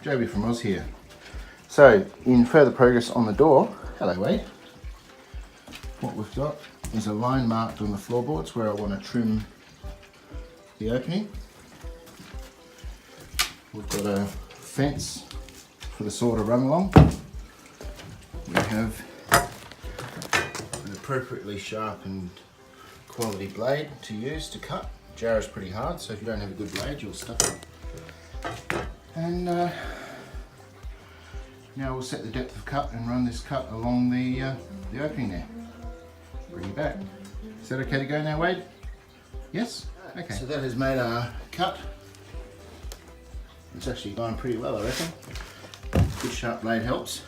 Joby from Oz here. So, in further progress on the door, hello Wade, what we've got is a line marked on the floorboards where I want to trim the opening. We've got a fence for the saw to run along. We have an appropriately sharpened quality blade to use to cut. Jar is pretty hard, so if you don't have a good blade, you'll stuff it. And now we'll set the depth of cut and run this cut along the opening there. Bring it back. Is that okay to go now, Wade? Yes? Okay. So that has made our cut. It's actually gone pretty well, I reckon. Good sharp blade helps.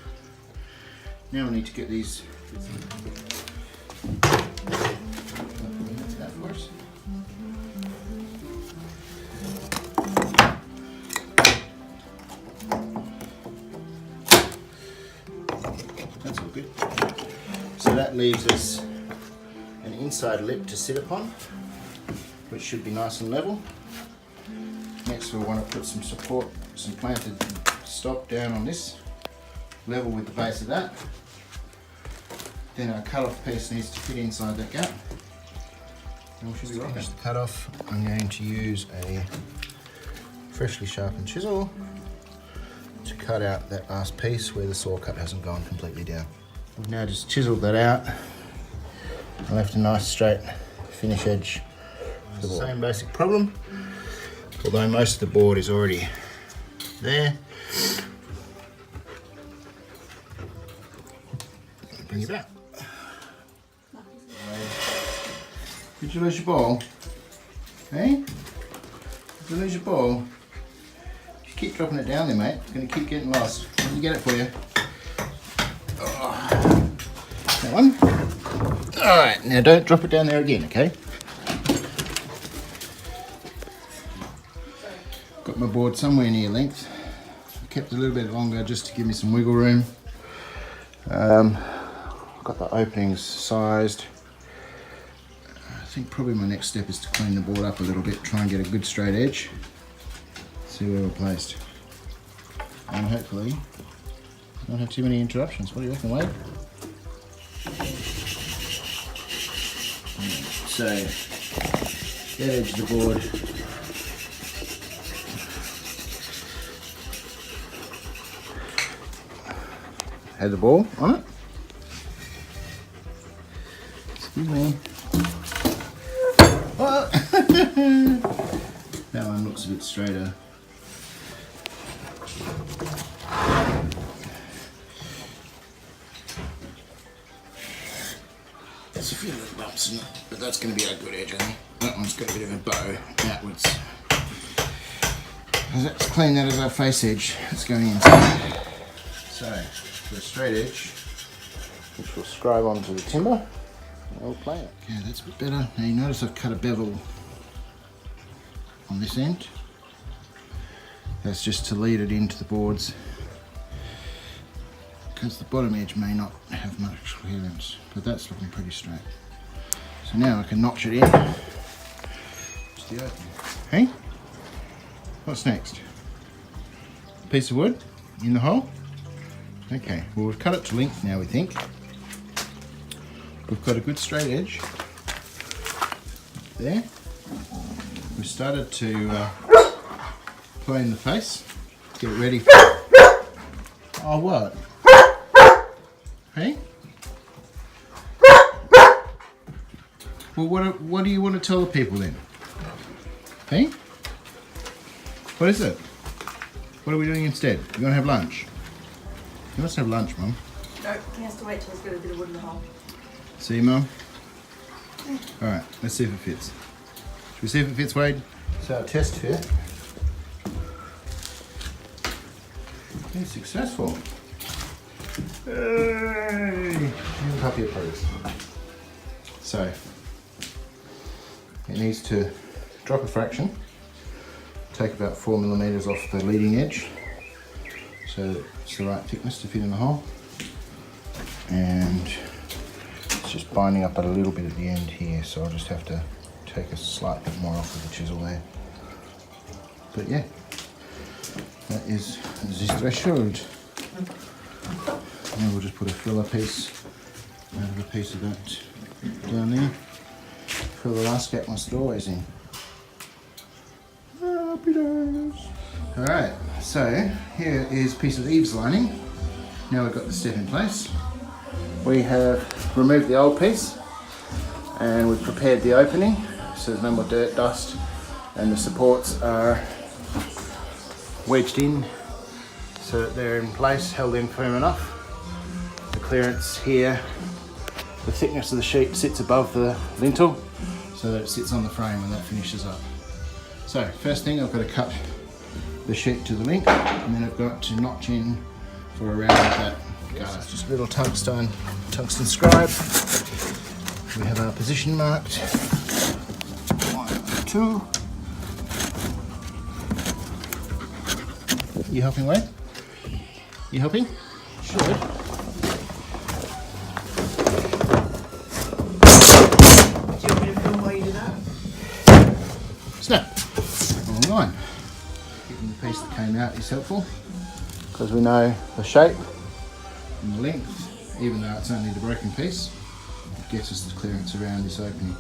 Now we need to get these. That's all good. So that leaves us an inside lip to sit upon, which should be nice and level. Next we'll want to put some support, some planted stock down on this, level with the base of that. Then our cut-off piece needs to fit inside that gap. And we should be rocking. To cut off, I'm going to use a freshly sharpened chisel to cut out that last piece where the saw cut hasn't gone completely down. We've now just chiseled that out and left a nice straight finish edge for the board. Same basic problem, although most of the board is already there. Bring it back. Did you lose your ball? Hey? Did you lose your ball? You keep dropping it down there, mate. It's going to keep getting lost. Let me get it for you. Oh. That one. Alright, now don't drop it down there again, okay? Got my board somewhere near length. I kept it a little bit longer just to give me some wiggle room. Got the openings sized. I think probably my next step is to clean the board up a little bit, try and get a good straight edge. See where we're placed. And hopefully not have too many interruptions. What do you reckon, Wade? So, that edge of the board had the ball on it. Excuse me. Oh. That one looks a bit straighter. There's a few little bumps in it, but that's going to be a good edge, I think. That one's got a bit of a bow outwards. Let's clean that as our face edge. It's going inside. So, for a straight edge, which we'll scribe onto the timber, and we'll plane it. Okay, that's a bit better. Now you notice I've cut a bevel on this end. That's just to lead it into the boards, because the bottom edge may not have much clearance, but that's looking pretty straight. So now I can notch it in to the opening. Hey? What's next? A piece of wood in the hole? Okay, well we've cut it to length now, we think. We've got a good straight edge there. We've started to plane the face, get it ready for... Oh, what? Hey? Well, what do you want to tell the people then? Hey? What is it? What are we doing instead? You want to have lunch? You must have lunch, Mum. No, he has to wait till he's got a bit of wood in the hole. See, Mum? Alright, let's see if it fits. Should we see if it fits, Wade? So our test fit is successful. Hey! Puppy approves. So, it needs to drop a fraction, take about 4mm off the leading edge, so it's the right thickness to fit in the hole, and it's just binding up a little bit at the end here, so I'll just have to take a slight bit more off with the chisel there. But yeah, That is the threshold. And we'll just put a filler piece out of a piece of that down there. Fill the last gap once the doorway's in. Happy days. Alright, so here is a piece of eaves lining. Now we've got the step in place. We have removed the old piece and we've prepared the opening so there's no more dirt, dust, and the supports are wedged in so that they're in place, held in firm enough. The clearance here, the thickness of the sheet sits above the lintel so that it sits on the frame when that finishes up. So first thing, I've got to cut the sheet to the length, and then I've got to notch in for around that guard. Just a little tungsten scribe. We have our position marked. 1, 2. You helping, Wade? You helping? Should. Do you want me to film while you do that? Snap. Wrong line. Getting the piece that came out is helpful because we know the shape and the length, even though it's only the broken piece, it gets us the clearance around this opening.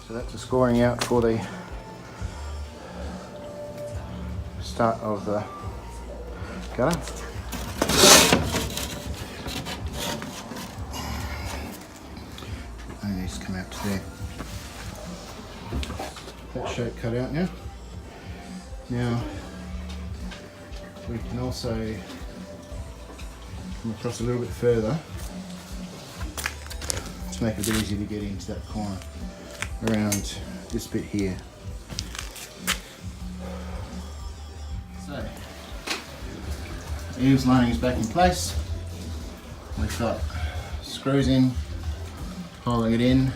So that's the scoring out for the start of the gutter. Only needs to come out to there. That shape cut out now. Now we can also come across a little bit further to make it a bit easier to get into that corner around this bit here. So, eaves lining is back in place. We've got screws in, holding it in.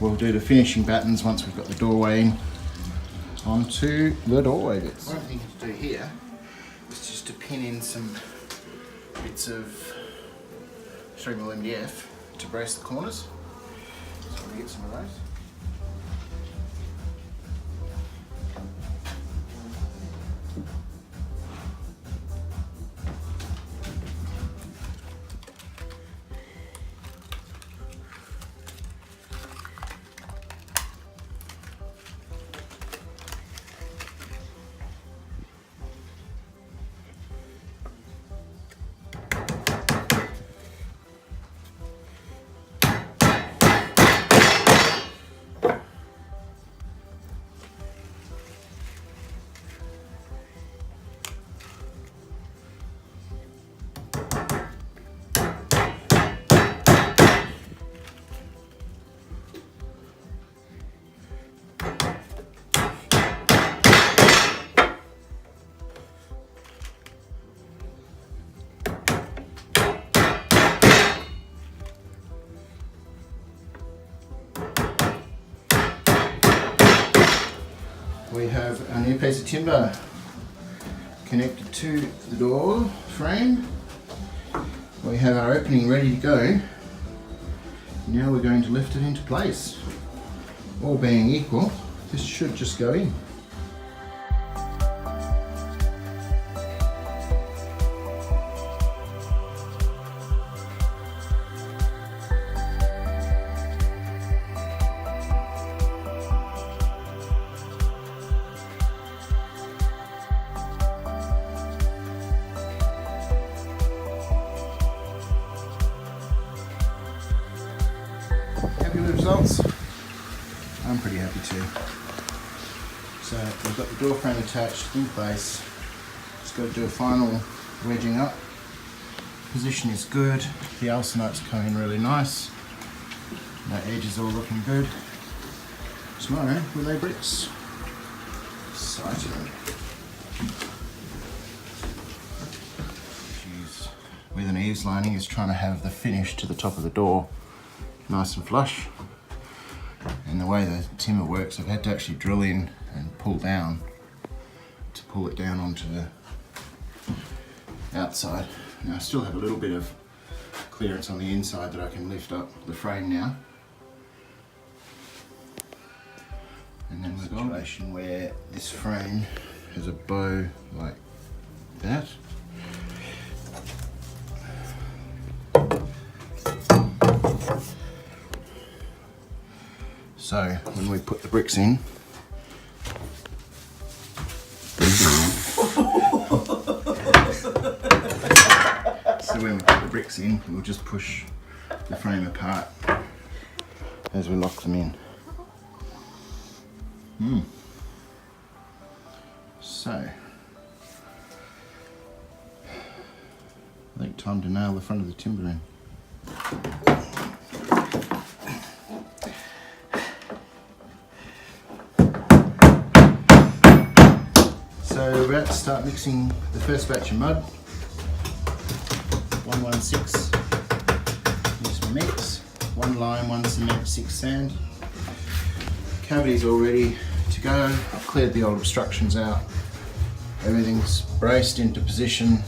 We'll do the finishing battens once we've got the doorway in onto the doorway bits. One thing to do here is just to pin in some bits of 3mm MDF to brace the corners. So we'll get some of those. We have a new piece of timber connected to the door frame. We have our opening ready to go. Now we're going to lift it into place. All being equal, this should just go in. Happy with the results? I'm pretty happy too. So we've got the door frame attached in place. Just got to do a final wedging up. Position is good. The alcinote's come in really nice. That edge is all looking good. Tomorrow we lay bricks. Exciting. With an eaves lining is trying to have the finish to the top of the door nice and flush. And the way the timber works, I've had to actually drill in and pull down to pull it down onto the outside. Now I still have a little bit of clearance on the inside that I can lift up the frame now. And then we've got a situation where this frame as a bow like that. So when we put the bricks in, we'll just push the frame apart as we lock them in. So, I think time to nail the front of the timber in. So we're about to start mixing the first batch of mud. 116 is mix, 1 lime, 1 cement, 6 sand. Cavity's all ready to go. I've cleared the old obstructions out. Everything's braced into position,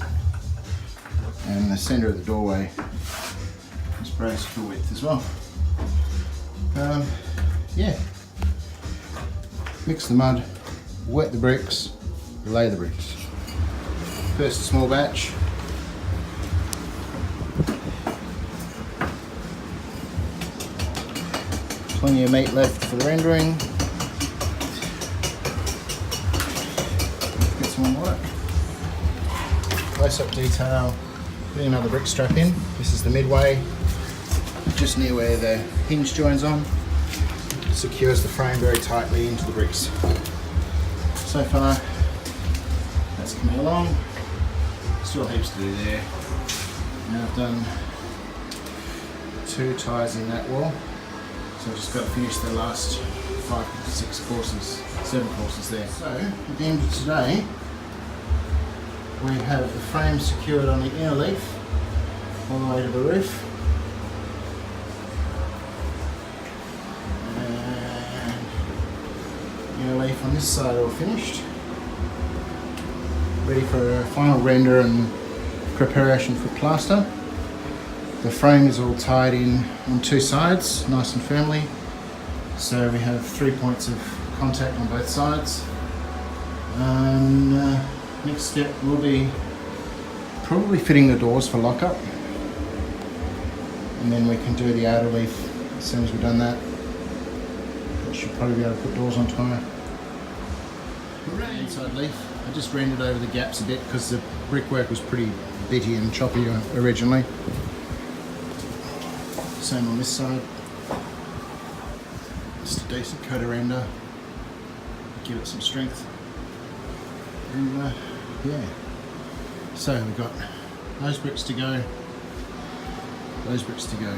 and the centre of the doorway is braced for width as well. Yeah, mix the mud, wet the bricks, lay the bricks. First a small batch. Plenty of meat left for the rendering. Get some more work. Close up detail. Putting another brick strap in. This is the midway, just near where the hinge joins on. Secures the frame very tightly into the bricks. So far, that's coming along. Still heaps to do there. Now I've done 2 ties in that wall. So I've just got to finish the last 5, 6 courses, 7 courses there. So at the end of today, we have the frame secured on the inner leaf all the way to the roof. And inner leaf on this side all finished. Ready for a final render and preparation for plaster. The frame is all tied in on 2 sides, nice and firmly. So we have 3 points of contact on both sides. And next step will be probably fitting the doors for lockup. And then we can do the outer leaf as soon as we've done that. I should probably be able to put doors on tomorrow. Inside leaf, I just rendered over the gaps a bit because the brickwork was pretty bitty and choppy originally. Same on this side. Just a decent coat of render. Give it some strength. And yeah. So we've got those bricks to go. Those bricks to go.